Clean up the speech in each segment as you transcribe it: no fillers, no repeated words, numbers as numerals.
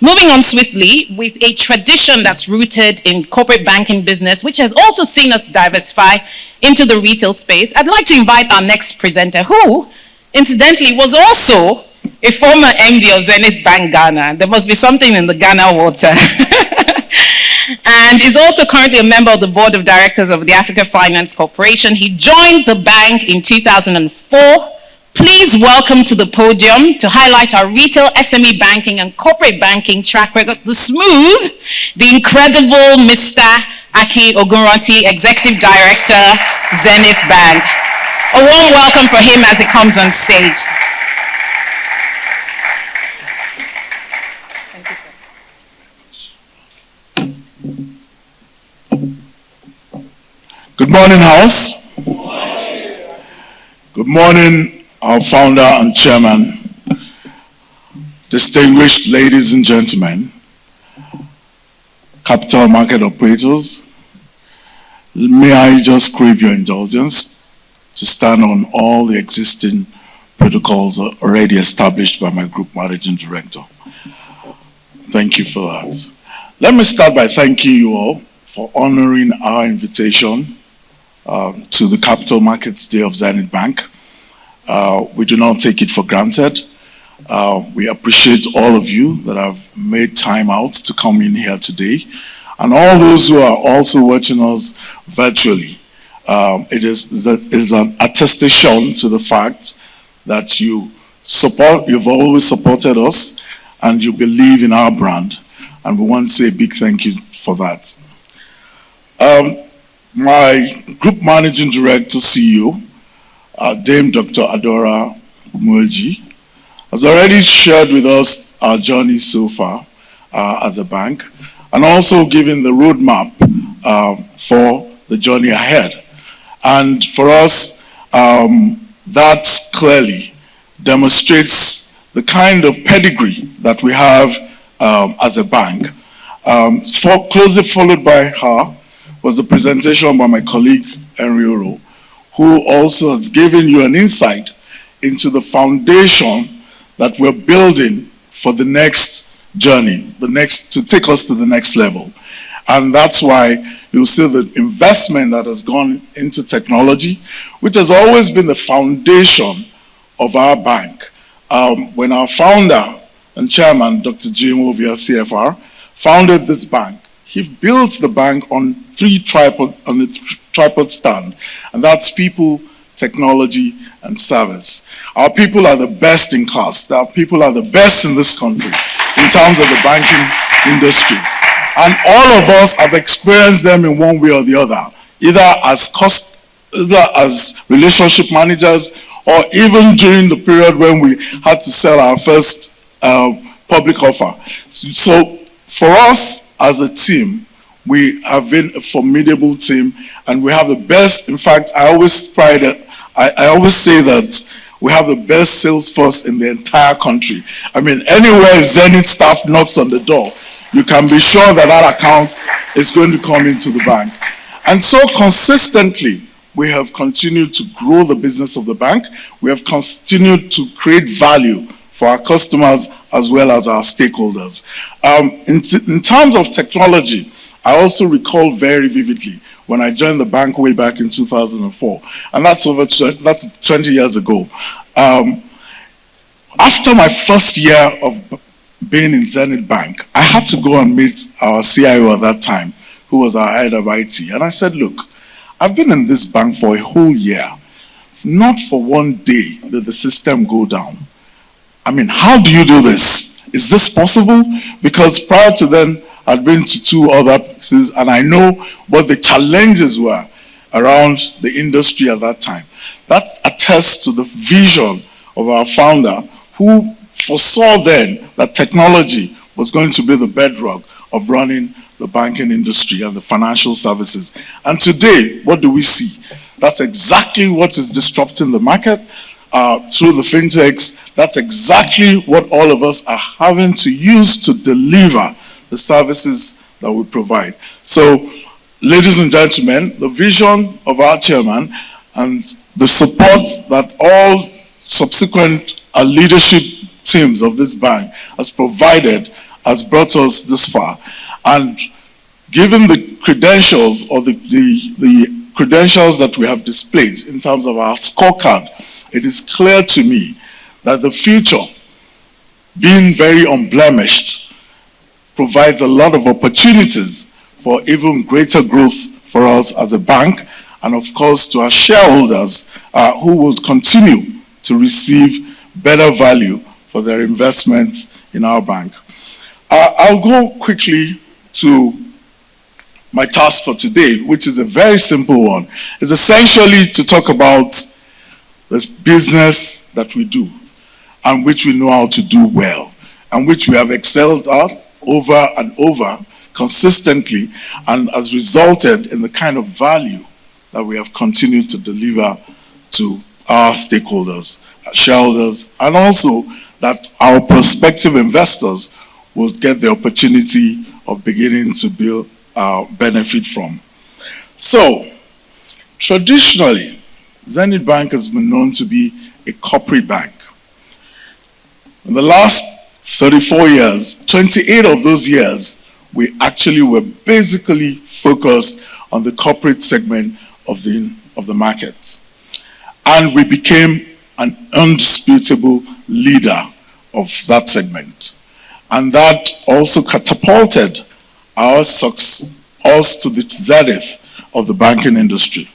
moving on swiftly with a tradition that's rooted in corporate banking business, which has also seen us diversify into the retail space, I'd like to invite our next presenter, who, incidentally, was also a former MD of Zenith Bank Ghana. There must be something in the Ghana water. And is also currently a member of the board of directors of the Africa Finance Corporation. He joined the bank in 2004. Please welcome to the podium to highlight our retail SME banking and corporate banking track record, the smooth, the incredible Mr. Akin Ogunranti, Executive Director, Zenith Bank. A warm welcome for him as he comes on stage. Thank you, sir. Good morning, House. Good morning. Good morning, our founder and chairman, distinguished ladies and gentlemen, capital market operators. May I just crave your indulgence to stand on all the existing protocols already established by my group managing director. Thank you for that. Let me start by thanking you all for honoring our invitation to the Capital Markets Day of Zenith Bank. We do not take it for granted. We appreciate all of you that have made time out to come in here today, and all those who are also watching us virtually. It is an attestation to the fact that you've always supported us, and you believe in our brand, and we want to say a big thank you for that. My group managing director, CEO, Dame Dr. Adora Umueji, has already shared with us our journey so far as a bank, and also given the roadmap for the journey ahead. And for us, that clearly demonstrates the kind of pedigree that we have as a bank. Closely followed by her was the presentation by my colleague, Henry Oro, who also has given you an insight into the foundation that we're building for the next journey, to take us to the next level. And that's why you'll see the investment that has gone into technology, which has always been the foundation of our bank. When our founder and chairman, Dr. Jim Ovia, CFR, founded this bank, he built the bank on a tripod stand, and that's people, technology, and service. Our people are the best in class. Our people are the best in this country in terms of the banking industry. And all of us have experienced them in one way or the other, either as relationship managers, or even during the period when we had to sell our first public offer. So for us as a team, we have been a formidable team, and we have the best. In fact, I always say that we have the best sales force in the entire country. I mean, anywhere Zenith staff knocks on the door, you can be sure that that account is going to come into the bank. And so consistently, we have continued to grow the business of the bank. We have continued to create value for our customers as well as our stakeholders. In terms of technology, I also recall very vividly when I joined the bank way back in 2004, and that's 20 years ago. After my first year of being in Zenith Bank, I had to go and meet our CIO at that time, who was our head of IT, and I said, look, I've been in this bank for a whole year. Not for one day did the system go down. I mean, how do you do this? Is this possible? Because prior to then, I'd been to 2 other places, and I know what the challenges were around the industry at that time. That attests to the vision of our founder, who foresaw then that technology was going to be the bedrock of running the banking industry and the financial services. And today, what do we see? That's exactly what is disrupting the market through the fintechs. That's exactly what all of us are having to use to deliver the services that we provide. So, ladies and gentlemen, the vision of our chairman and the support that all subsequent leadership teams of this bank has provided has brought us this far. And given the credentials or the credentials that we have displayed in terms of our scorecard, it is clear to me that the future, being very unblemished, provides a lot of opportunities for even greater growth for us as a bank, and of course to our shareholders who will continue to receive better value for their investments in our bank. I'll go quickly to my task for today, which is a very simple one. It's essentially to talk about this business that we do and which we know how to do well and which we have excelled at over and over consistently, and has resulted in the kind of value that we have continued to deliver to our stakeholders, shareholders, and also that our prospective investors will get the opportunity of beginning to build benefit from. So, traditionally, Zenith Bank has been known to be a corporate bank. In the last 34 years, 28 of those years, we actually were basically focused on the corporate segment of the market. And we became an undisputable leader of that segment. And that also catapulted us to the zenith of the banking industry.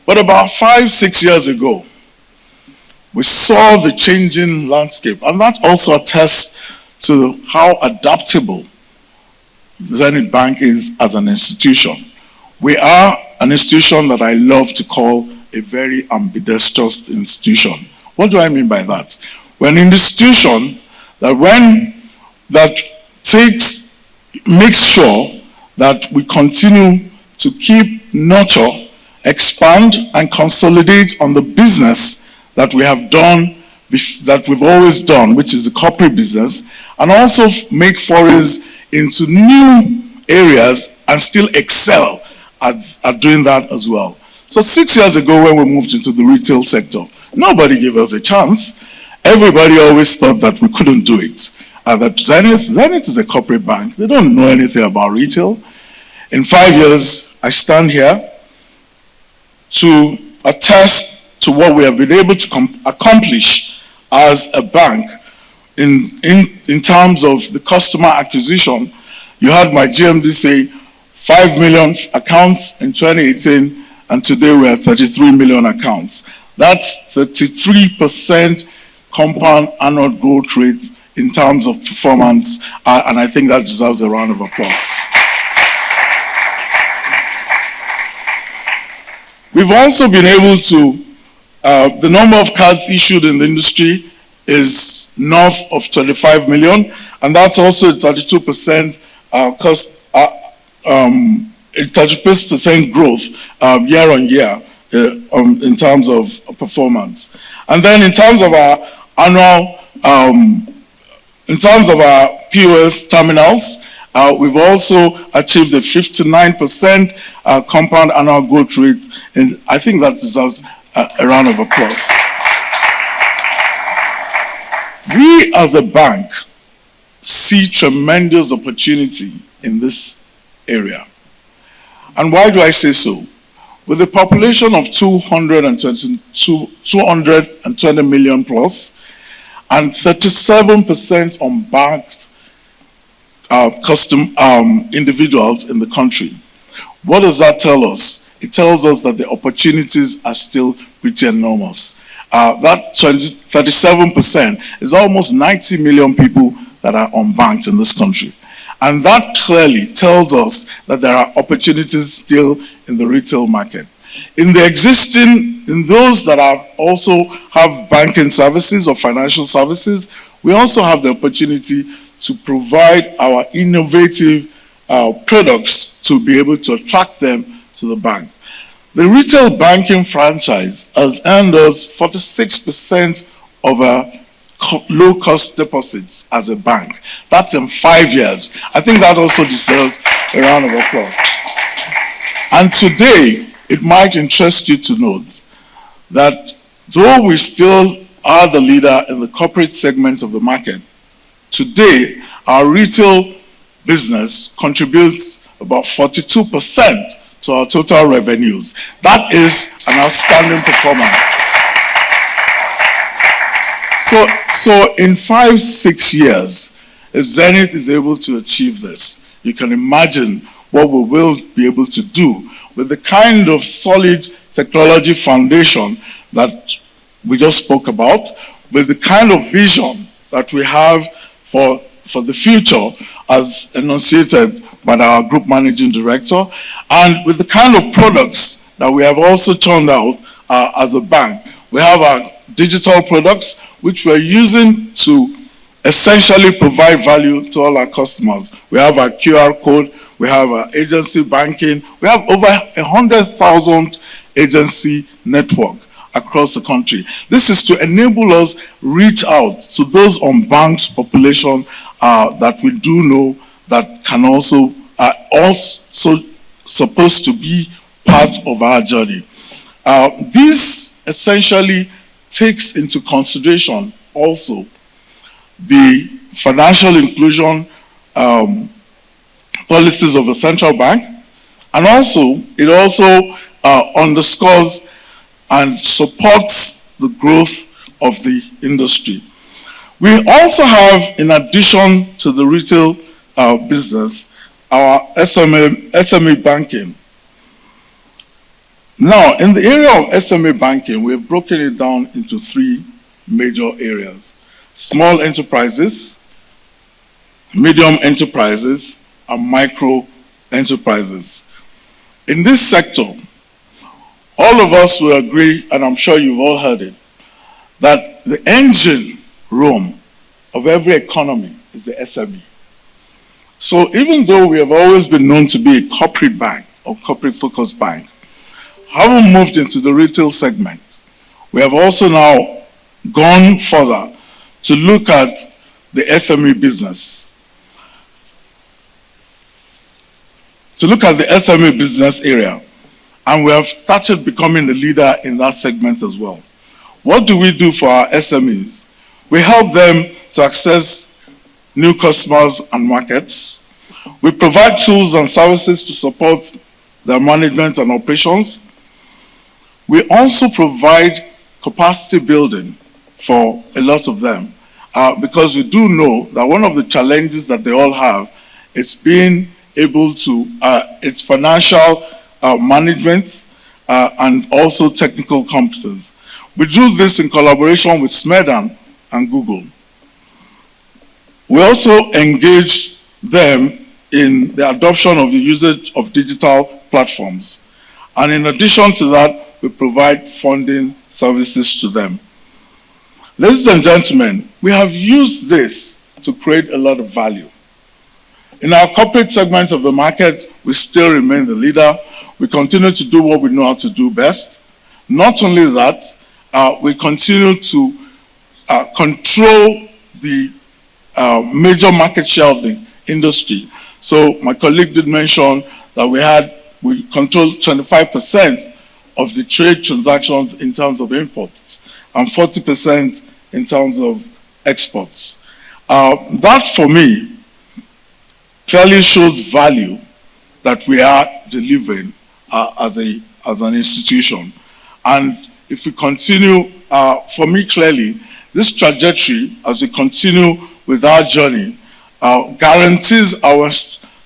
But about 5-6 years ago, we saw the changing landscape, and that also attests to how adaptable Zenith Bank is as an institution. We are an institution that I love to call a very ambidextrous institution. What do I mean by that? We're an institution that makes sure that we continue to keep, nurture, expand, and consolidate on the business that we have done, that we've always done, which is the corporate business, and also make forays into new areas and still excel at doing that as well. So 6 years ago when we moved into the retail sector, nobody gave us a chance. Everybody always thought that we couldn't do it. That Zenith is a corporate bank. They don't know anything about retail. In 5 years, I stand here to attest to what we have been able to accomplish as a bank in terms of the customer acquisition. You heard my GMD say 5 million accounts in 2018, and today we're at 33 million accounts. That's 33% compound annual growth rate in terms of performance, and I think that deserves a round of applause. We've also been able to, the number of cards issued in the industry is north of 25 million, and that's also a 32% a 30% growth year on year in terms of performance. And then in terms of our annual, in terms of our POS terminals, we've also achieved a 59% compound annual growth rate, and I think that deserves a round of applause. We as a bank see tremendous opportunity in this area. And why do I say so? With a population of 220 million plus and 37% unbanked individuals in the country, what does that tell us? It tells us that the opportunities are still pretty enormous. That 37% is almost 90 million people that are unbanked in this country. And that clearly tells us that there are opportunities still in the retail market. In those that also have banking services or financial services, we also have the opportunity to provide our innovative products to be able to attract them to the bank. The retail banking franchise has earned us 46% of our low-cost deposits as a bank. That's in 5 years. I think that also deserves a round of applause. And today, it might interest you to note that though we still are the leader in the corporate segment of the market, today our retail business contributes about 42% to our total revenues. That is an outstanding performance. So in 5-6 years, if Zenith is able to achieve this, you can imagine what we will be able to do with the kind of solid technology foundation that we just spoke about, with the kind of vision that we have for the future as enunciated by our group managing director, and with the kind of products that we have also turned out as a bank. We have our digital products, which we're using to essentially provide value to all our customers. We have our QR code, we have our agency banking, we have over 100,000 agency network across the country. This is to enable us reach out to those unbanked population that we do know that can also supposed to be part of our journey. This essentially takes into consideration also the financial inclusion policies of the central bank, and also it also underscores and supports the growth of the industry. We also have, in addition to the retail business, our SME banking. Now, in the area of SME banking, we've broken it down into 3 major areas: small enterprises, medium enterprises, and micro enterprises. In this sector, all of us will agree, and I'm sure you've all heard it, that the engine room of every economy is the SME. So even though we have always been known to be a corporate bank or corporate focused bank, having moved into the retail segment, we have also now gone further to look at the SME business. To look at the SME business area, and we have started becoming the leader in that segment as well. What do we do for our SMEs? We help them to access new customers and markets. We provide tools and services to support their management and operations. We also provide capacity building for a lot of them, because we do know that one of the challenges that they all have is being able to, it's financial management and also technical competence. We do this in collaboration with Smedan and Google. We also engage them in the adoption of the usage of digital platforms. And in addition to that, we provide funding services to them. Ladies and gentlemen, we have used this to create a lot of value. In our corporate segment of the market, we still remain the leader. We continue to do what we know how to do best. Not only that, we continue to control the major market share of the industry. So my colleague did mention that we control 25% of the trade transactions in terms of imports and 40% in terms of exports. That for me clearly shows value that we are delivering as an institution. And if we continue, for me clearly, this trajectory as we continue with our journey guarantees our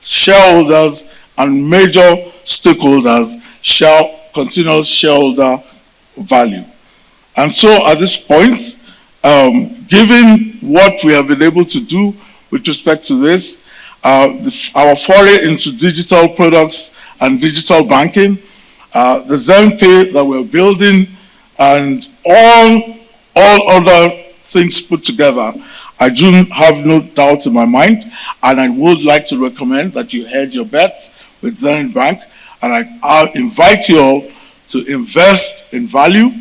shareholders and major stakeholders continuous shareholder value. And so at this point, given what we have been able to do with respect to this, our foray into digital products and digital banking, the ZenPay that we're building, and all other things put together, I do have no doubt in my mind, and I would like to recommend that you hedge your bet with Zenith Bank, and I invite you all to invest in value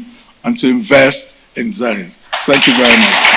and to invest in Zenith. Thank you very much.